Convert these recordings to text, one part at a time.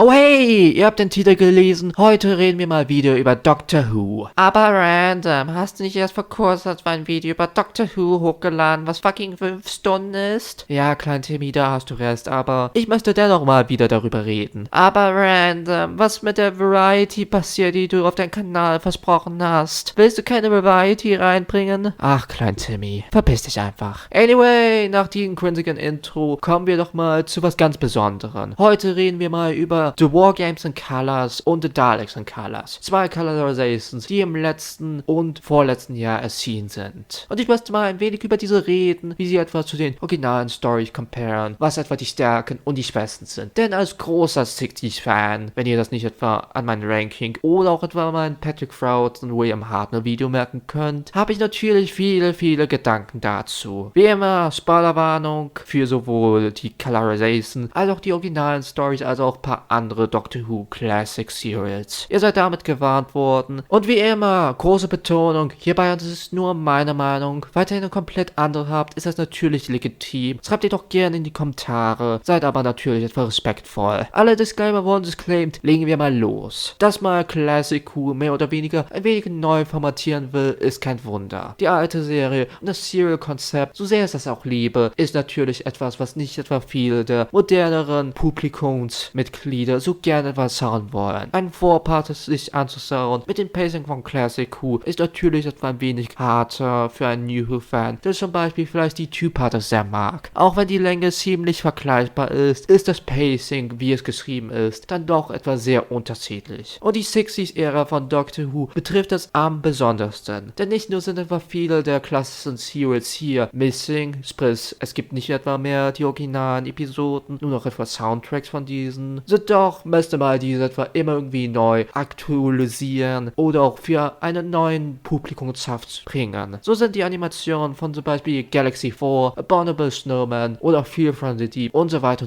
Oh hey, ihr habt den Titel gelesen. Heute reden wir mal wieder über Doctor Who. Aber random, hast du nicht erst vor kurzem ein Video über Doctor Who hochgeladen, was fucking 5 Stunden ist? Ja, klein Timmy, da hast du recht, aber ich möchte dennoch mal wieder darüber reden. Aber random, was mit der Variety passiert, die du auf deinem Kanal versprochen hast? Willst du keine Variety reinbringen? Ach, klein Timmy, verpiss dich einfach. Anyway, nach diesem cringigen Intro kommen wir doch mal zu was ganz Besonderem. Heute reden wir mal über The Wargames in Colors und The Daleks in Colors. 2 Colorizations, die im letzten und vorletzten Jahr erschienen sind. Und ich möchte mal ein wenig über diese reden, wie sie etwa zu den originalen Stories comparen, was etwa die Stärken und die Schwächen sind. Denn als großer 60s-Fan, wenn ihr das nicht etwa an meinem Ranking oder auch etwa mein Patrick Frouds und William Hartnell Video merken könnt, habe ich natürlich viele Gedanken dazu. Wie immer, Spoilerwarnung für sowohl die Colorization als auch die originalen Stories, als auch ein paar andere Doctor Who Classic Serials. Ihr seid damit gewarnt worden. Und wie immer, große Betonung, hierbei ist es nur meine Meinung. Falls ihr eine komplett andere habt, ist das natürlich legitim. Schreibt ihr doch gerne in die Kommentare. Seid aber natürlich etwas respektvoll. Alle Disclaimer wurden disclaimed, legen wir mal los. Dass mal Classic Who mehr oder weniger ein wenig neu formatieren will, ist kein Wunder. Die alte Serie und das Serial-Konzept, so sehr ich das auch liebe, ist natürlich etwas, was nicht etwa viele der moderneren Publikumsmitglieder so gerne etwas schauen wollen. Ein Vorpart sich anzuschauen mit dem Pacing von Classic Who ist natürlich etwa ein wenig harter für einen New Who-Fan, der zum Beispiel vielleicht die Two-Parter sehr mag. Auch wenn die Länge ziemlich vergleichbar ist das Pacing, wie es geschrieben ist, dann doch etwa sehr unterschiedlich. Und die 60s-Ära von Doctor Who betrifft das am besondersten. Denn nicht nur sind etwa viele der klassischen Serials hier missing, sprich es gibt nicht etwa mehr die originalen Episoden, nur noch etwa Soundtracks von diesen, so doch müsste man diese etwa immer irgendwie neu aktualisieren oder auch für einen neuen Publikumschaft bringen. So sind die Animationen von zum Beispiel Galaxy 4, Abominable Snowman oder Fear from the Deep und so weiter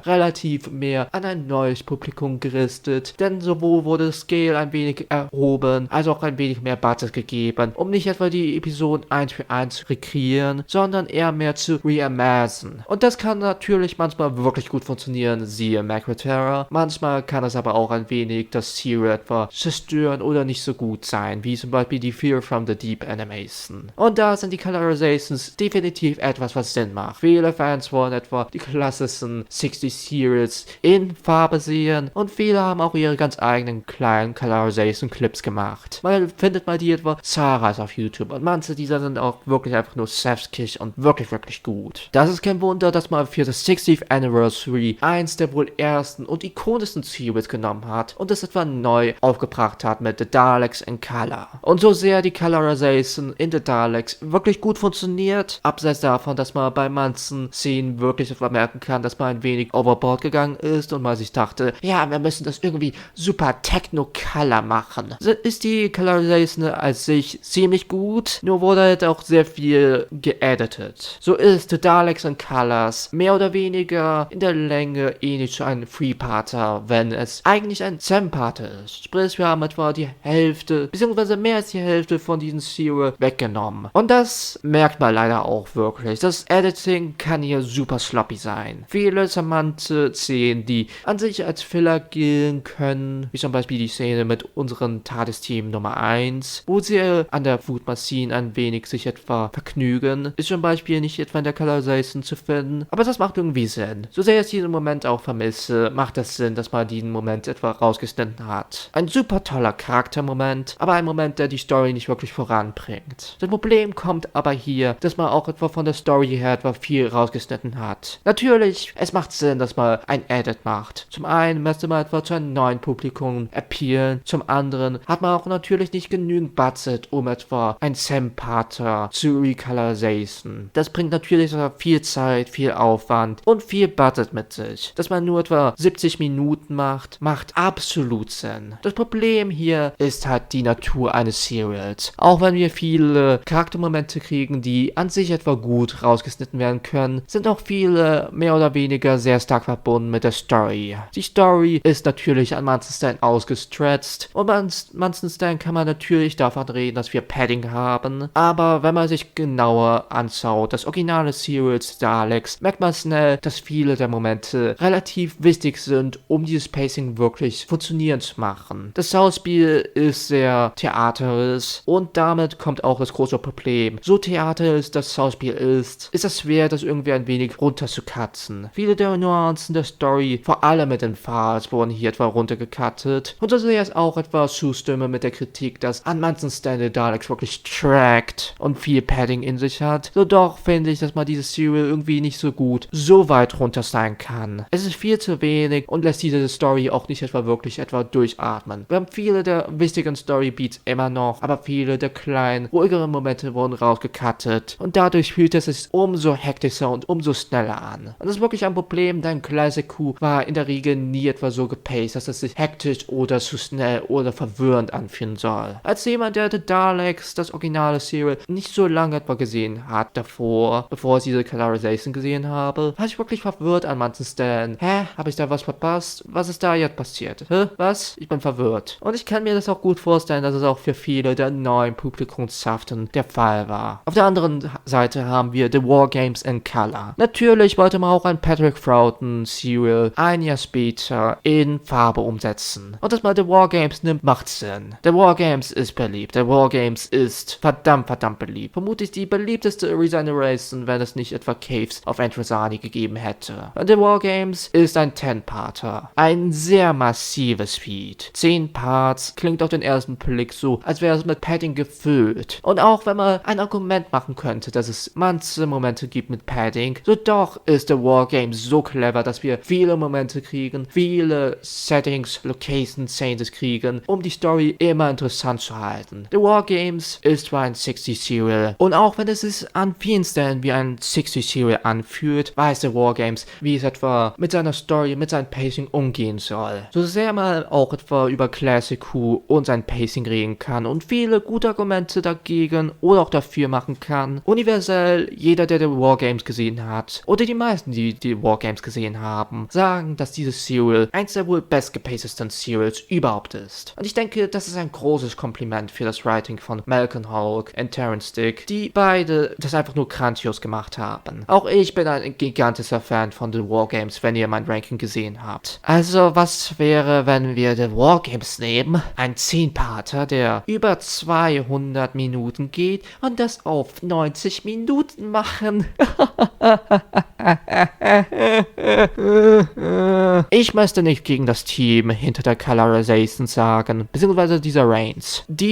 relativ mehr an ein neues Publikum gerichtet, denn sowohl wurde Scale ein wenig erhoben, als auch ein wenig mehr Budget gegeben, um nicht etwa die Episoden 1 für 1 zu rekreieren, sondern eher mehr zu reimaginen. Und das kann natürlich manchmal wirklich gut funktionieren, siehe Macro Terror. Manchmal kann es aber auch ein wenig das Serial etwa zerstören oder nicht so gut sein, wie zum Beispiel die Fear from the Deep Animation. Und da sind die Colorizations definitiv etwas, was Sinn macht. Viele Fans wollen etwa die klassischen 60 Serials in Farbe sehen und viele haben auch ihre ganz eigenen kleinen Colorization Clips gemacht. Man findet mal die etwa zahlreich auf YouTube und manche dieser sind auch wirklich einfach nur chefskiss und wirklich gut. Das ist kein Wunder, dass man für das 60th Anniversary eins der wohl ersten und ikonischsten Serials genommen hat und es etwa neu aufgebracht hat mit The Daleks in Color. Und so sehr die Colorization in The Daleks wirklich gut funktioniert, abseits davon, dass man bei manchen Szenen wirklich etwa merken kann, dass man ein wenig overboard gegangen ist und man sich dachte, ja, wir müssen das irgendwie super Techno-Color machen. So ist die Colorization als sich ziemlich gut, nur wurde halt auch sehr viel geeditet. So ist The Daleks in Colors mehr oder weniger in der Länge ähnlich zu einem Three-Parter, wenn es eigentlich ein Seven-Parter ist. Sprich, wir haben etwa die Hälfte, beziehungsweise mehr als die Hälfte von diesem Serial weggenommen. Und das merkt man leider auch wirklich. Das Editing kann hier super sloppy sein. Viele charmante Szenen, die an sich als Filler gehen können, wie zum Beispiel die Szene mit unserem TARDIS-Team Nummer 1, wo sie an der Food Machine ein wenig sich etwa vergnügen, ist zum Beispiel nicht etwa in der Colorization zu finden, aber das macht irgendwie Sinn. So sehr ich diesen Moment auch vermisse, macht das Sinn, dass man diesen Moment etwa rausgeschnitten hat. Ein super toller Charaktermoment, aber ein Moment, der die Story nicht wirklich voranbringt. Das Problem kommt aber hier, dass man auch etwa von der Story her etwa viel rausgeschnitten hat. Natürlich, es macht Sinn, dass man ein Edit macht. Zum einen möchte man etwa zu einem neuen Publikum appealen, zum anderen hat man auch natürlich nicht genügend Budget, um etwa ein Sam-Pater zu recolorization. Das bringt natürlich viel Zeit, viel Aufwand und viel Budget mit sich. Dass man nur etwa 70 Minuten macht absolut Sinn. Das Problem hier ist halt die Natur eines Serials. Auch wenn wir viele Charaktermomente kriegen, die an sich etwa gut rausgeschnitten werden können, sind auch viele mehr oder weniger sehr stark verbunden mit der Story. Die Story ist natürlich an manchen Stellen ausgestretched und an manchen Stellen kann man natürlich davon reden, dass wir Padding haben, aber wenn man sich genauer anschaut, das originale Serials Daleks, merkt man schnell, dass viele der Momente relativ wichtig sind sind, um dieses Pacing wirklich funktionierend zu machen. Das Schauspiel ist sehr theaterisch und damit kommt auch das große Problem. So theaterisch das Schauspiel ist es schwer, das irgendwie ein wenig runterzukatzen. Viele der Nuancen der Story, vor allem mit den Files, wurden hier etwa runtergekattet. Und das ist auch etwas zustimme mit der Kritik, dass an manchen Stellen der Daleks wirklich trackt und viel Padding in sich hat. So doch finde ich, dass man dieses Serial irgendwie nicht so gut so weit runter sein kann. Es ist viel zu wenig und lässt diese Story auch nicht wirklich durchatmen. Wir haben viele der wichtigen Storybeats immer noch, aber viele der kleinen, ruhigeren Momente wurden rausgekattet und dadurch fühlt es sich umso hektischer und umso schneller an. Und das ist wirklich ein Problem, denn Classic Who war in der Regel nie etwa so gepaced, dass es sich hektisch oder zu schnell oder verwirrend anfühlen soll. Als jemand, der The Daleks, das originale Serial, nicht so lange etwa gesehen hat davor, bevor ich diese Colorization gesehen habe, war ich wirklich verwirrt an manchen Stellen. Hä? Habe ich da was verpasst? Was ist da jetzt passiert? Hä? Was? Ich bin verwirrt. Und ich kann mir das auch gut vorstellen, dass es auch für viele der neuen Publikumschaften der Fall war. Auf der anderen Seite haben wir The War Games in Color. Natürlich wollte man auch ein Patrick Troughton Serial ein Jahr später in Farbe umsetzen. Und dass man The War Games nimmt, macht Sinn. The War Games ist beliebt. The War Games ist verdammt beliebt. Vermutlich die beliebteste Regeneration, wenn es nicht etwa Caves auf Androzani gegeben hätte. Und The War Games ist ein 10-Parter. Ein sehr massives Feed. 10 Parts klingt auf den ersten Blick so, als wäre es mit Padding gefüllt. Und auch wenn man ein Argument machen könnte, dass es manche Momente gibt mit Padding, so doch ist The War Games so clever, dass wir viele Momente kriegen, viele Settings, Locations, Scenes kriegen, um die Story immer interessant zu halten. The War Games ist zwar ein 60 Serial und auch wenn es sich an vielen Stellen wie ein 60 Serial anfühlt, weiß The War Games, wie es etwa mit seiner Story, mit seinem Pacing umgehen soll. So sehr man auch etwa über Classic Who und sein Pacing reden kann und viele gute Argumente dagegen oder auch dafür machen kann, universell jeder, der The War Games gesehen hat oder die meisten, die die War Games gesehen haben, sagen, dass dieses Serial eins der wohl bestgepacedesten Serials überhaupt ist. Und ich denke, das ist ein großes Kompliment für das Writing von Malcolm Hulke und Terrence Dick, die beide das einfach nur grandios gemacht haben. Auch ich bin ein gigantischer Fan von The War Games, wenn ihr mein Ranking gesehen habt. Also, was wäre, wenn wir The War Games nehmen? Ein 10-Parter, der über 200 Minuten geht und das auf 90 Minuten machen. Ich möchte nicht gegen das Team hinter der Colorization sagen, beziehungsweise dieser Reigns. Die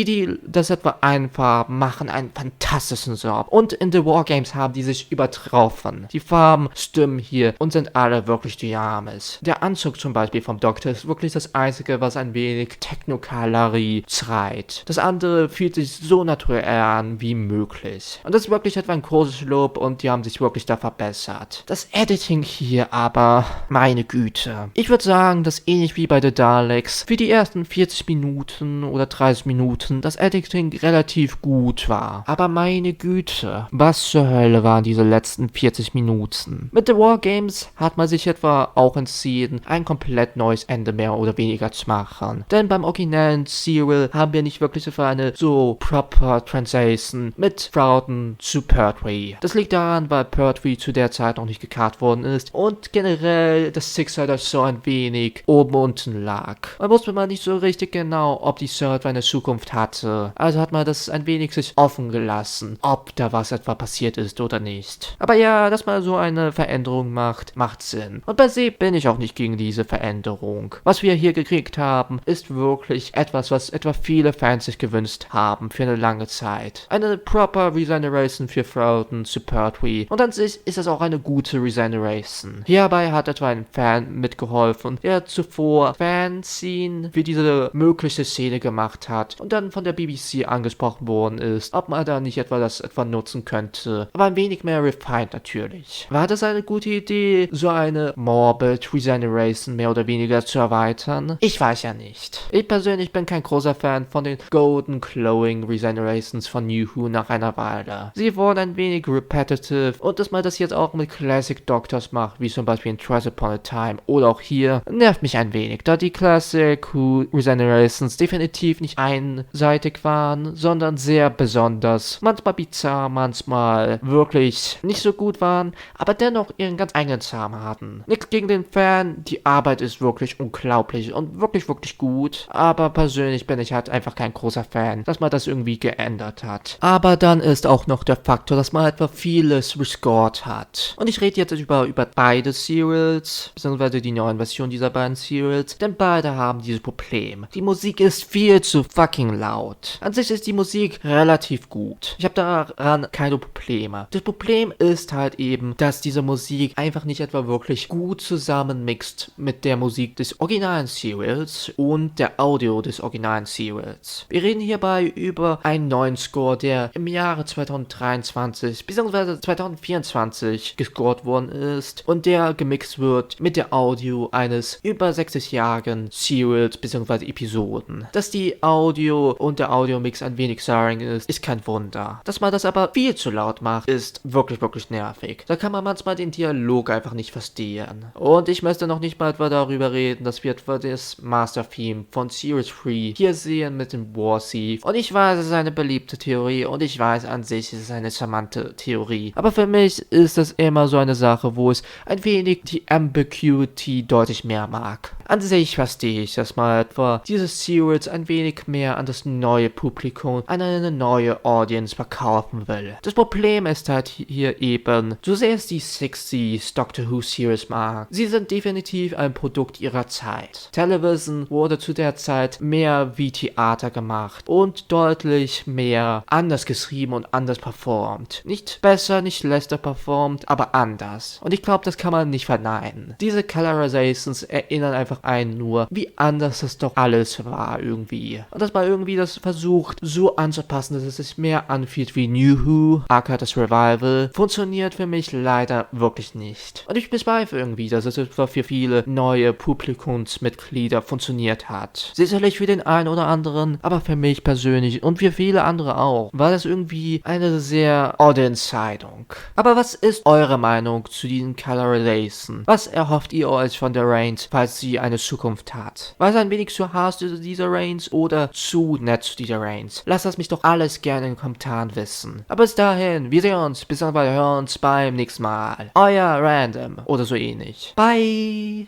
das etwa einfarben, machen einen fantastischen Job. Und in The War Games haben die sich übertroffen. Die Farben stimmen hier und sind alle wirklich dynamisch. Der Anzug zum Beispiel vom Doktor ist wirklich das einzige, was ein wenig Technokalerie schreit. Das andere fühlt sich so naturell an wie möglich. Und das ist wirklich etwa ein großes Lob und die haben sich wirklich da verbessert. Das Editing hier aber, meine Güte. Ich würde sagen, dass ähnlich wie bei The Daleks für die ersten 40 Minuten oder 30 Minuten das Editing relativ gut war. Aber meine Güte, was zur Hölle waren diese letzten 40 Minuten? Mit The War Games hat man sich etwa auch entschieden, ein komplett neues Ende mehr oder weniger zu machen. Denn beim originellen Serial haben wir nicht wirklich so eine so proper Translation mit Troughton zu Pertwee. Das liegt daran, weil Pertwee zu der Zeit noch nicht gekarrt worden ist und generell das Six-Sider so ein wenig oben unten lag. Man wusste mal nicht so richtig genau, ob die Third eine Zukunft hatte. Also hat man das ein wenig sich offen gelassen, ob da was etwa passiert ist oder nicht. Aber ja, dass man so eine Veränderung macht Sinn. Und per se bin ich auch nicht gegen diese Veränderung. Was wir hier gekriegt haben, ist wirklich etwas, was etwa viele Fans sich gewünscht haben für eine lange Zeit. Eine proper Regeneration für Troughton zu Pertwee. Und an sich ist das auch eine gute Regeneration. Hierbei hat etwa ein Fan mitgeholfen, der zuvor Fanzine für diese mögliche Szene gemacht hat und dann von der BBC angesprochen worden ist, ob man da nicht das etwa nutzen könnte. Aber ein wenig mehr refined natürlich. War das eine gute Idee, so eine Morbid Regeneration mehr oder weniger zu erweitern? Ich weiß ja nicht. Ich persönlich bin kein großer Fan von den Golden Glowing Regenerations von New Who nach einer Weile. Sie wurden ein wenig repetitive und dass man das jetzt auch mit Classic Doctors macht, wie zum Beispiel in Twice Upon a Time oder auch hier, nervt mich ein wenig, da die Classic Who Regenerations definitiv nicht einseitig waren, sondern sehr besonders, manchmal bizarr, manchmal wirklich nicht so gut waren, aber dennoch ihren ganz eigenen Charme hatten. Nichts gegen den Fan, die Arbeit ist wirklich unglaublich und wirklich, wirklich gut, aber persönlich bin ich halt einfach kein großer Fan, dass man das irgendwie geändert hat. Aber dann ist auch noch der Faktor, dass man etwa vieles rescored hat. Und ich rede jetzt über beide Serials, beziehungsweise die neuen Versionen dieser beiden Serials, denn beide haben dieses Problem. Die Musik ist viel zu fucking laut. An sich ist die Musik relativ gut. Ich habe daran keine Probleme. Das Problem ist halt eben, dass diese Musik einfach nicht etwa wirklich gut zusammenmixt mit der Musik des originalen Serials und der Audio des originalen Serials. Wir reden hierbei über einen neuen Score, der im Jahre 2023 bzw. 2024 gescored worden ist und der gemixt wird mit der Audio eines über 60-jährigen Serials bzw. Episoden. Dass die Audio und der Audiomix ein wenig jarring ist kein Wunder. Dass man das aber viel zu laut macht, ist wirklich, wirklich nervig. Da kann man manchmal den Dialog einfach nicht verstehen. Und ich möchte noch nicht mal etwa darüber reden, dass wir etwa das Master-Theme von Series 3 hier sehen mit dem War Thief. Und ich weiß, es ist eine beliebte Theorie und ich weiß an sich, es ist eine charmante Theorie. Aber für mich ist das immer so eine Sache, wo es ein wenig die Ambiguity deutlich mehr mag. An sich verstehe ich, dass man etwa dieses Series ein wenig mehr an das neue Publikum, an eine neue Audience verkaufen will. Das Problem ist halt hier eben, so sehr es die 60s Doctor Who Series mag, sie sind definitiv ein Produkt ihrer Zeit. Television wurde zu der Zeit mehr wie Theater gemacht und deutlich mehr anders geschrieben und anders performt. Nicht besser, nicht schlechter performt, aber anders. Und ich glaube, das kann man nicht verneinen. Diese Colorizations erinnern einfach einen nur, wie anders das doch alles war irgendwie. Und dass man irgendwie das versucht, so anzupassen, dass es sich mehr anfühlt wie New Who, aka das Revival, funktioniert für mich leider wirklich nicht. Und ich bezweifle irgendwie, dass es etwa für viele neue Publikumsmitglieder funktioniert hat. Sicherlich für den einen oder anderen, aber für mich persönlich und für viele andere auch, war das irgendwie eine sehr odd Entscheidung. Aber was ist eure Meinung zu diesen Colorizations? Was erhofft ihr euch von der Range, falls sie eine Zukunft hat? War es ein wenig zu harsh zu dieser Range oder zu nett zu dieser Range? Lasst das mich doch alles gerne in den Kommentaren wissen. Aber bis dahin, wir sehen uns, bis dann, wir hören uns beim nächsten Mal. Euer Random oder so ähnlich. Bye!